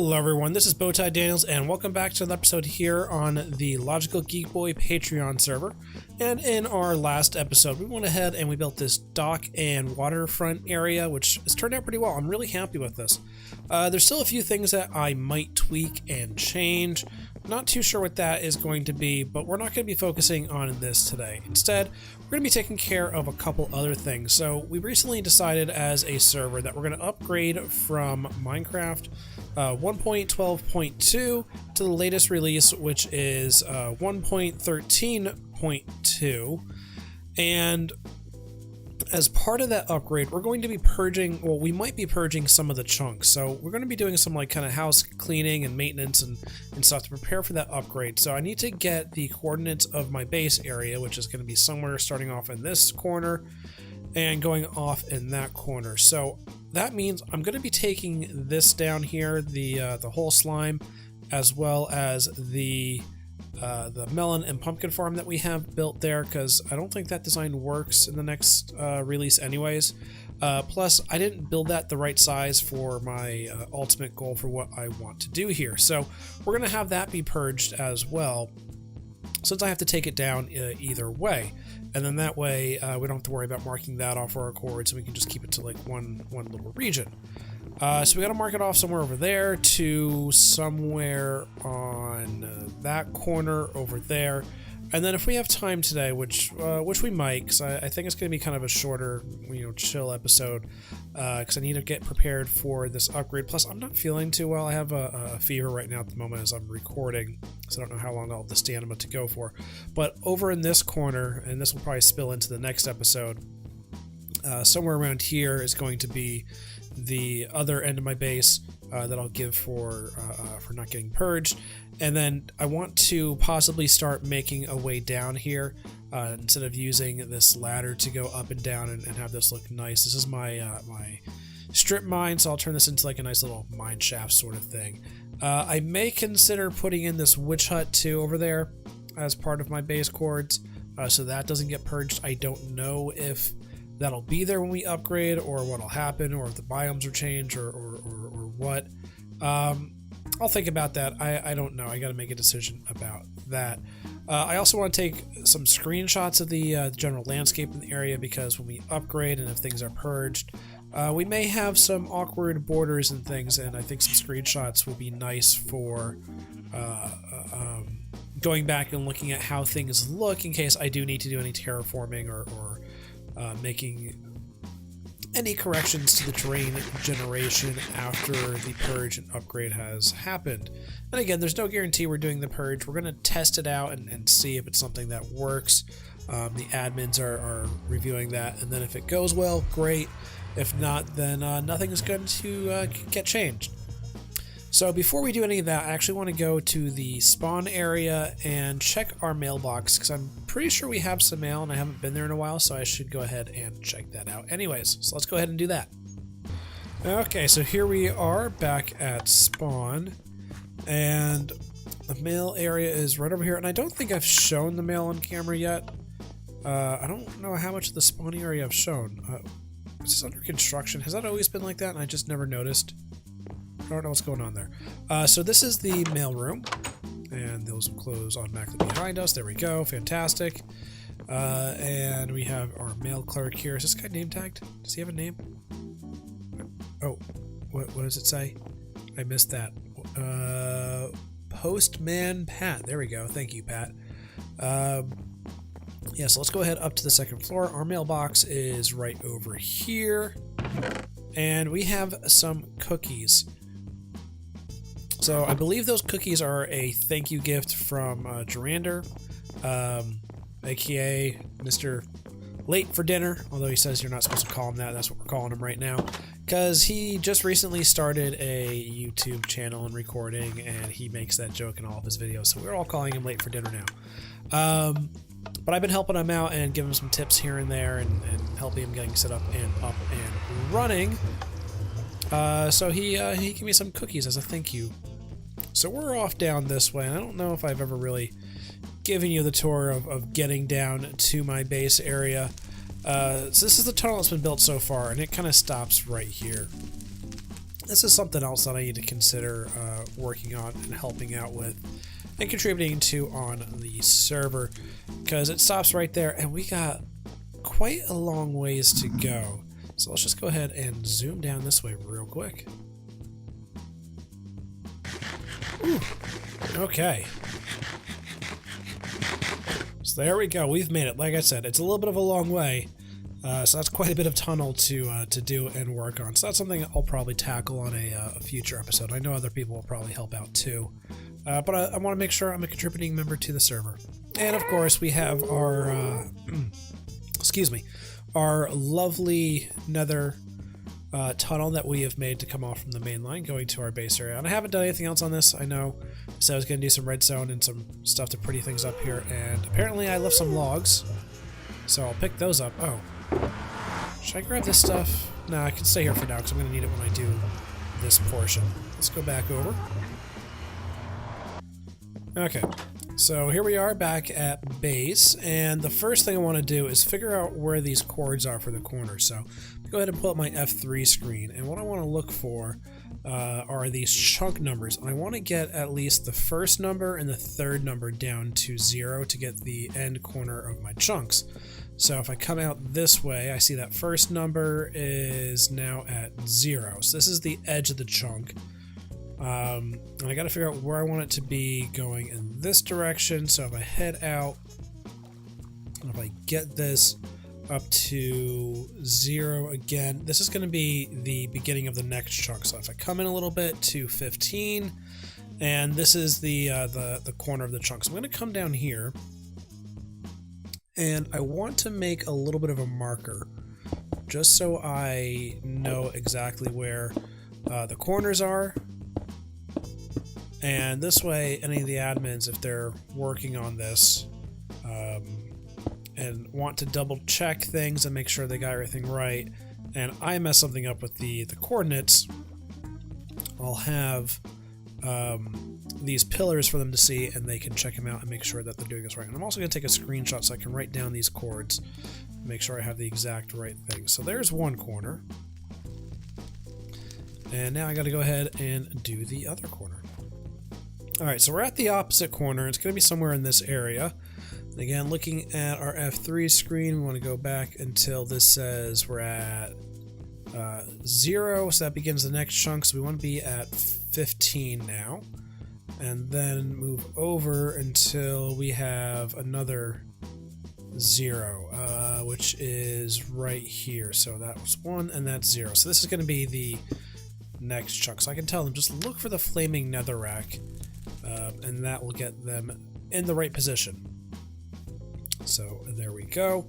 Hello everyone, this is Bowtie Daniels and welcome back to another episode here on the Logical Geek Boy Patreon server. And in our last episode, we went ahead and we built this dock and waterfront area, which has turned out pretty well. I'm really happy with this. There's still a few things that I might tweak and change. Not too sure what that is going to be, but we're not going to be focusing on this today. Instead, we're going to be taking care of a couple other things. So we recently decided as a server that we're going to upgrade from Minecraft 1.12.2 to the latest release, which is 1.13.2. And as part of that upgrade, we're going to be purging, well, we might be purging some of the chunks. So we're going to be doing some like kind of house cleaning and maintenance and stuff to prepare for that upgrade. So I need to get the coordinates of my base area, which is going to be somewhere starting off in this corner and going off in that corner. So that means I'm going to be taking this down here, the whole slime, as well as the melon and pumpkin farm that we have built there, because I don't think that design works in the next release anyways. Plus, I didn't build that the right size for my ultimate goal for what I want to do here. So we're going to have that be purged as well, since I have to take it down either way. And then that way we don't have to worry about marking that off our chords, and we can just keep it to like one little region. So we got to mark it off somewhere over there to somewhere on that corner over there. And then if we have time today, which we might, because I think it's going to be kind of a shorter, chill episode, because I need to get prepared for this upgrade. Plus, I'm not feeling too well. I have a fever right now at the moment as I'm recording, so I don't know how long I'll have the stamina to go for. But over in this corner, and this will probably spill into the next episode, somewhere around here is going to be the other end of my base that I'll give for not getting purged. And then I want to possibly start making a way down here instead of using this ladder to go up and down and have this look nice. This is my my strip mine, so I'll turn this into like a nice little mine shaft sort of thing. I may consider putting in this witch hut too over there as part of my base chords, so that doesn't get purged. I don't know if that'll be there when we upgrade, or what'll happen, or if the biomes will change, or what. I'll think about that. I don't know. I got to make a decision about that. I also want to take some screenshots of the general landscape in the area, because when we upgrade and if things are purged, we may have some awkward borders and things, and I think some screenshots will be nice for going back and looking at how things look in case I do need to do any terraforming or making any corrections to the terrain generation after the purge and upgrade has happened. And again, there's no guarantee we're doing the purge. We're going to test it out and see if it's something that works. The admins are reviewing that, and then if it goes well, great. If not, then nothing is going to get changed. So before we do any of that, I actually want to go to the spawn area and check our mailbox, because I'm pretty sure we have some mail and I haven't been there in a while, so I should go ahead and check that out. Anyways, so let's go ahead and do that. Okay, so here we are back at spawn, and the mail area is right over here, and I don't think I've shown the mail on camera yet. I don't know how much of the spawning area I've shown. Is this under construction? Has that always been like that and I just never noticed? I don't know what's going on there. So this is the mail room, and those will close automatically behind us. There we go. Fantastic. And we have our mail clerk here. Is this guy name tagged? Does he have a name? Oh, what does it say? I missed that. Postman Pat. There we go. Thank you, Pat. Yeah, so let's go ahead up to the second floor. Our mailbox is right over here, and we have some cookies. So I believe those cookies are a thank you gift from Gerander, aka Mr. Late for Dinner, although he says you're not supposed to call him that. That's what we're calling him right now, because he just recently started a YouTube channel and recording, and he makes that joke in all of his videos, so we're all calling him Late for Dinner now. But I've been helping him out and giving him some tips here and there, and helping him getting set up and running. So he gave me some cookies as a thank you. So we're off down this way, and I don't know if I've ever really given you the tour of getting down to my base area. So this is the tunnel that's been built so far, and it kind of stops right here. this is something else that I need to consider working on and helping out with and contributing to on the server, because it stops right there and we got quite a long ways to go. So let's just go ahead and zoom down this way real quick. Ooh. Okay. So there we go. We've made it. Like I said, it's a little bit of a long way. So that's quite a bit of tunnel to do and work on. So that's something I'll probably tackle on a future episode. I know other people will probably help out too. But I want to make sure I'm a contributing member to the server. And of course, we have our, excuse me, our lovely nether tunnel that we have made to come off from the main line going to our base area. And I haven't done anything else on this. I know. So I was going to do some redstone and some stuff to pretty things up here. And apparently I left some logs. So I'll pick those up. Oh. Should I grab this stuff? Nah, I can stay here for now because I'm going to need it when I do this portion. Let's go back over. Okay, so here we are back at base, and the first thing I want to do is figure out where these cords are for the corners. So go ahead and pull up my F3 screen, and what I want to look for are these chunk numbers. And I want to get at least the first number and the third number down to 0 to get the end corner of my chunks. So if I come out this way, I see that first number is now at 0. So this is the edge of the chunk. And I got to figure out where I want it to be going in this direction. So if I head out, and if I get this up to 0 again, this is going to be the beginning of the next chunk. So if I come in a little bit to 15, and this is the corner of the chunk. So I'm going to come down here, and I want to make a little bit of a marker just so I know exactly where the corners are. And this way, any of the admins, if they're working on this and want to double check things and make sure they got everything right, and I mess something up with the coordinates, I'll have these pillars for them to see, and they can check them out and make sure that they're doing this right. And I'm also going to take a screenshot so I can write down these chords, make sure I have the exact right thing. So there's one corner. And now I got to go ahead and do the other corner. Alright, so we're at the opposite corner. It's going to be somewhere in this area. And again, looking at our F3 screen, we want to go back until this says we're at 0, so that begins the next chunk. So we want to be at 15 now. And then move over until we have another 0, which is right here. So that was 1, and that's 0. So this is going to be the next chunk. So I can tell them, just look for the flaming netherrack. And that will get them in the right position. So there we go.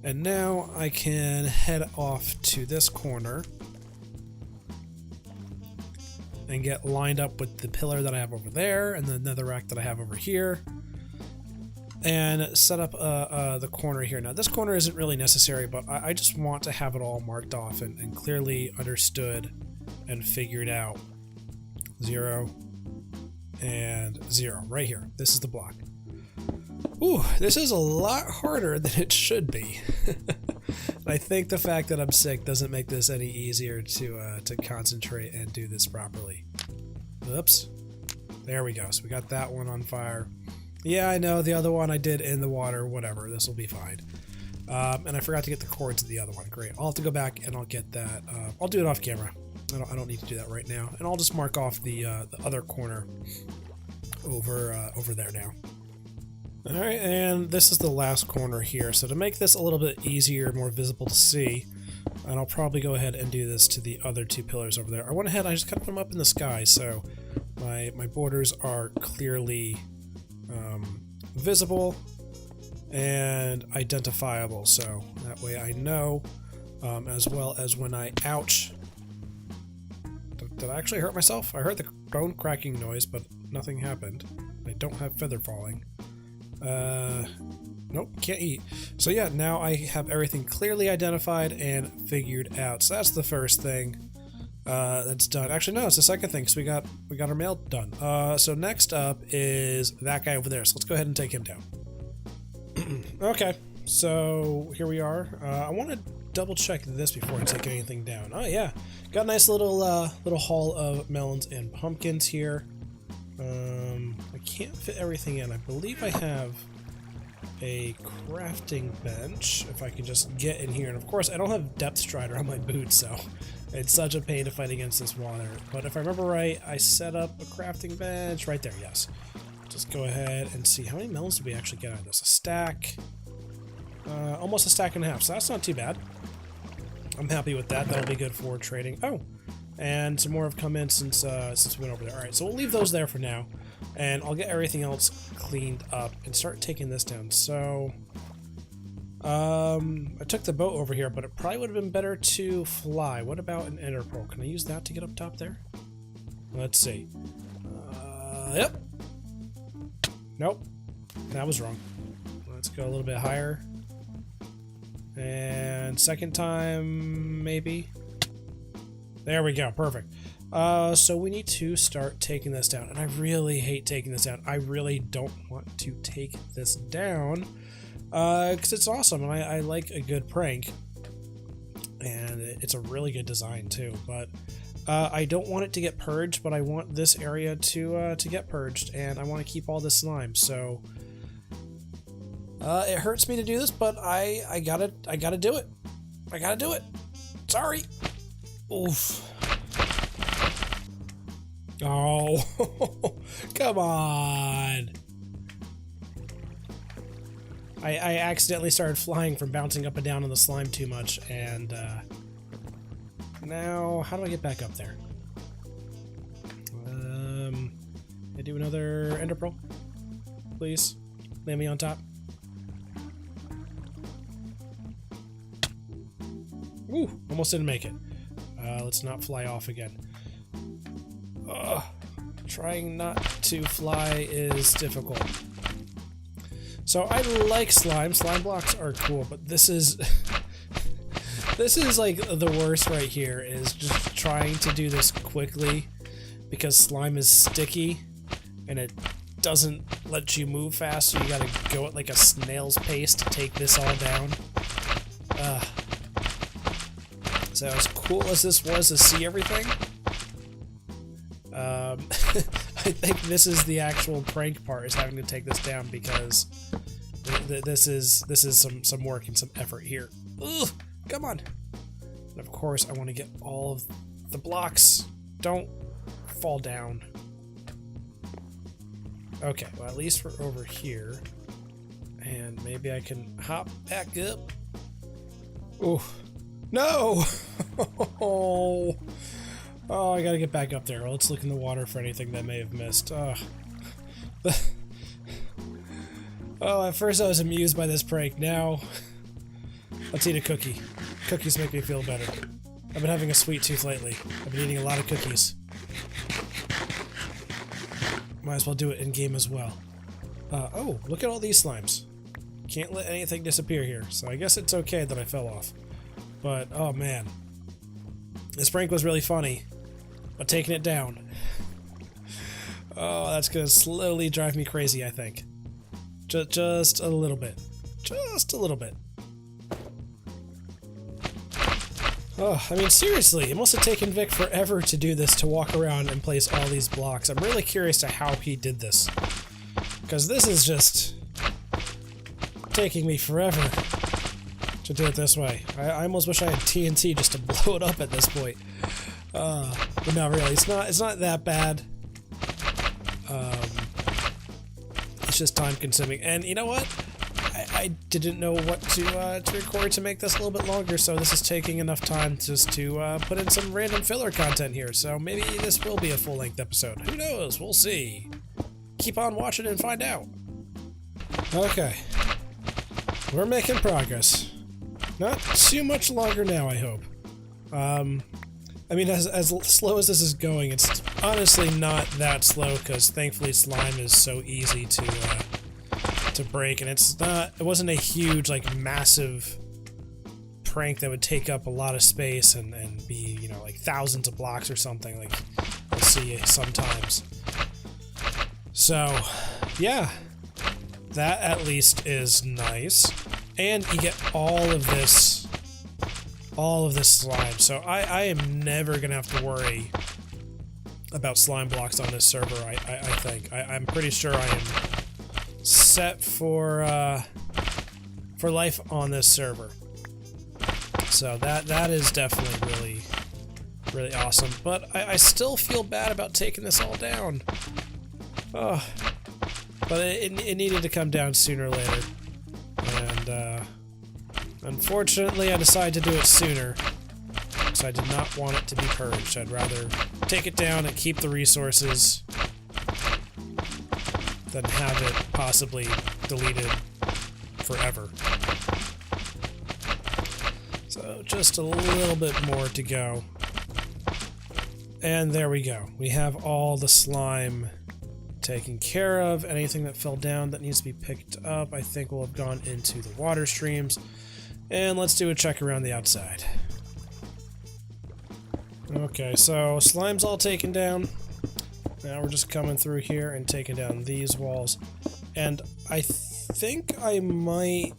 And now I can head off to this corner and get lined up with the pillar that I have over there and the netherrack that I have over here, and set up the corner here. Now this corner isn't really necessary, but I just want to have it all marked off and clearly understood and figured out. 0 and 0 right here. This is the block. Ooh, this is a lot harder than it should be. I think the fact that I'm sick doesn't make this any easier to concentrate and do this properly. Oops. There we go. So we got that one on fire. Yeah, I know, the other one I did in the water. Whatever, this will be fine. And I forgot to get the cords of the other one. Great. I'll have to go back and I'll get that. I'll do it off camera. I don't need to do that right now. And I'll just mark off the other corner over there now. Alright, and this is the last corner here. So to make this a little bit easier, more visible to see, and I'll probably go ahead and do this to the other two pillars over there. I went ahead, I just kind of put them up in the sky, so my borders are clearly visible and identifiable, so that way I know, as well as when I ouch. Did I actually hurt myself? I heard the bone cracking noise, but nothing happened. I don't have feather falling. Nope, can't eat. So yeah, now I have everything clearly identified and figured out. So that's the first thing that's done. Actually, no, it's the second thing, because we got our mail done. So next up is that guy over there. So let's go ahead and take him down. Okay, so here we are. I want to double check this before I take anything down. Oh yeah, got a nice little little haul of melons and pumpkins here. I can't fit everything in. I believe I have a crafting bench, if I can just get in here. And of course, I don't have depth strider on my boots, so it's such a pain to fight against this water. But if I remember right, I set up a crafting bench right there, yes. Just go ahead and see how many melons do we actually get out of this. A stack. Almost a stack and a half, so that's not too bad. I'm happy with that. That'll be good for trading. Oh, and some more have come in since we went over there. Alright, so we'll leave those there for now. And I'll get everything else cleaned up and start taking this down. So, I took the boat over here, but it probably would have been better to fly. What about an ender pearl? Can I use that to get up top there? Let's see. Yep. Nope. That was wrong. Let's go a little bit higher. And second time, maybe. There we go. Perfect. So we need to start taking this down. And I really hate taking this down. I really don't want to take this down. Because it's awesome. And I like a good prank. And it's a really good design too. But I don't want it to get purged. But I want this area to get purged. And I want to keep all this slime. So it hurts me to do this. But I gotta do it. I gotta do it. Sorry. Oof. Oh, come on. I accidentally started flying from bouncing up and down on the slime too much, and now how do I get back up there? I do another ender pearl, please. Land me on top. Ooh, almost didn't make it. Let's not fly off again. Trying not to fly is difficult. So I like slime. Slime blocks are cool, but this is this is like the worst right here, is just trying to do this quickly because slime is sticky and it doesn't let you move fast, so you gotta go at like a snail's pace to take this all down. So as cool as this was to see everything, I think this is the actual prank part, is having to take this down, because this is some work and some effort here. Ugh, come on. And of course I want to get all of the blocks. Don't fall down. Okay, well at least we're over here. And maybe I can hop back up. Ooh. No! Oh, I gotta get back up there. Let's look in the water for anything that I may have missed. Oh, at first I was amused by this prank. Now, let's eat a cookie. Cookies make me feel better. I've been having a sweet tooth lately. I've been eating a lot of cookies. Might as well do it in-game as well. Oh, look at all these slimes. Can't let anything disappear here, so I guess it's okay that I fell off. But, oh man. This prank was really funny, but taking it down, oh, that's gonna slowly drive me crazy, I think. Just a little bit. Just a little bit. Oh, I mean, seriously, it must have taken Vic forever to do this, to walk around and place all these blocks. I'm really curious to how he did this, because this is just taking me forever to do it this way. I almost wish I had TNT just to blow it up at this point. But not really. It's not that bad. It's just time consuming. And you know what? I didn't know what to record to make this a little bit longer, so this is taking enough time just to put in some random filler content here. So maybe this will be a full-length episode. Who knows? We'll see. Keep on watching and find out. Okay. We're making progress. Not too much longer now, I hope. I mean, as slow as this is going, it's honestly not that slow, because thankfully slime is so easy to break, and it wasn't a huge, like, massive prank that would take up a lot of space and be, you know, like thousands of blocks or something, like you'll see sometimes. So, yeah. That at least is nice. And you get all of this all of this slime. So I am never gonna have to worry about slime blocks on this server. I think I'm pretty sure I am set for life on this server. So that is definitely really awesome. But I still feel bad about taking this all down. Oh, but it needed to come down sooner or later, and unfortunately I decided to do it sooner because I did not want it to be purged. I'd rather take it down and keep the resources than have it possibly deleted forever. So just a little bit more to go. And there we go. We have all the slime taken care of. Anything that fell down that needs to be picked up, I think will have gone into the water streams. And let's do a check around the outside. Okay, so slime's all taken down. Now we're just coming through here and taking down these walls. And I think I might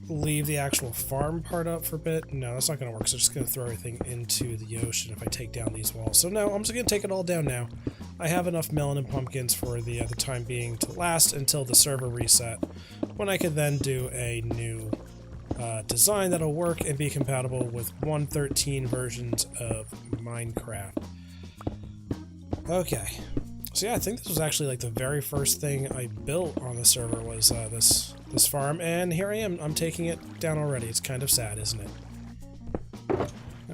leave the actual farm part up for a bit. No, that's not going to work, so I'm just going to throw everything into the ocean if I take down these walls. So no, I'm just going to take it all down now. I have enough melon and pumpkins for the time being to last until the server reset, when I could then do a new design that'll work and be compatible with 1.13 versions of Minecraft. Okay, so yeah, I think this was actually like the very first thing I built on the server was this farm, and here I am. I'm taking it down already. It's kind of sad, isn't it?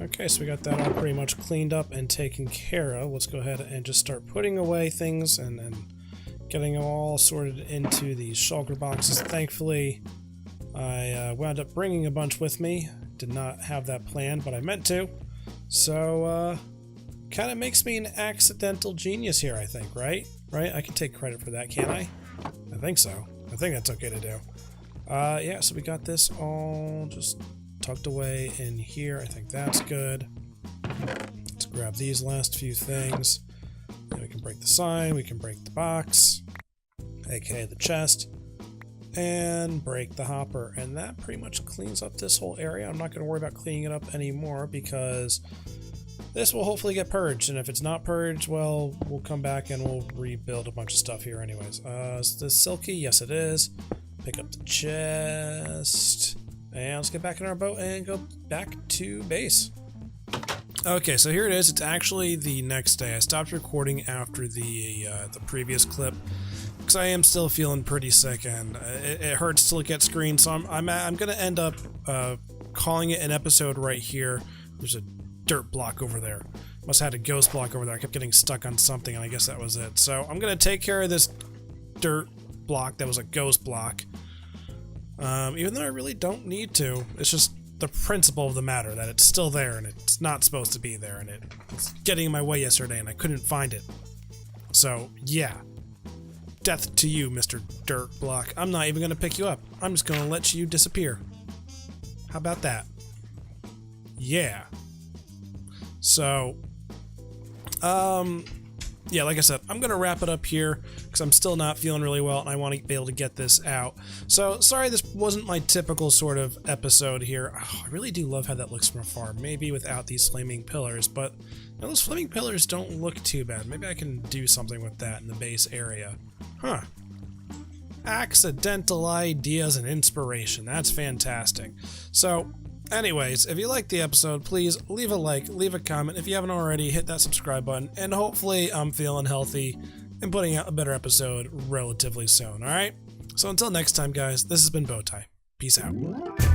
Okay, so we got that all pretty much cleaned up and taken care of. Let's go ahead and just start putting away things and getting them all sorted into these shulker boxes. Thankfully, I wound up bringing a bunch with me. Did not have that planned, but I meant to. So, kind of makes me an accidental genius here, I think, right? Right? I can take credit for that, can't I? I think so. I think that's okay to do. Yeah, so we got this all just tucked away in here. I think that's good. Let's grab these last few things. Then we can break the sign, we can break the box, aka the chest, and break the hopper. And that pretty much cleans up this whole area. I'm not going to worry about cleaning it up anymore because this will hopefully get purged, and if it's not purged, well, we'll come back and we'll rebuild a bunch of stuff here anyways. Is this silky? Yes, it is. Pick up the chest. And let's get back in our boat and go back to base. Okay, so here it is. It's actually the next day. I stopped recording after the previous clip because I am still feeling pretty sick, and it hurts to look at screen, so I'm going to end up calling it an episode right here. There's a dirt block over there. Must have had a ghost block over there. I kept getting stuck on something, and I guess that was it. So I'm gonna take care of this dirt block that was a ghost block, even though I really don't need to. It's just the principle of the matter that it's still there and it's not supposed to be there, and it's getting in my way yesterday and I couldn't find it. So yeah, death to you, Mr. Dirt Block. I'm not even gonna pick you up. I'm just gonna let you disappear. How about that? Yeah. So, yeah, like I said, I'm going to wrap it up here because I'm still not feeling really well and I want to be able to get this out. So, sorry this wasn't my typical sort of episode here. Oh, I really do love how that looks from afar, maybe without these flaming pillars, but you know, those flaming pillars don't look too bad. Maybe I can do something with that in the base area. Huh. Accidental ideas and inspiration. That's fantastic. So, anyways, if you liked the episode, please leave a like, leave a comment. If you haven't already, hit that subscribe button, and hopefully I'm feeling healthy and putting out a better episode relatively soon, alright? So until next time, guys, this has been Bowtie. Peace out.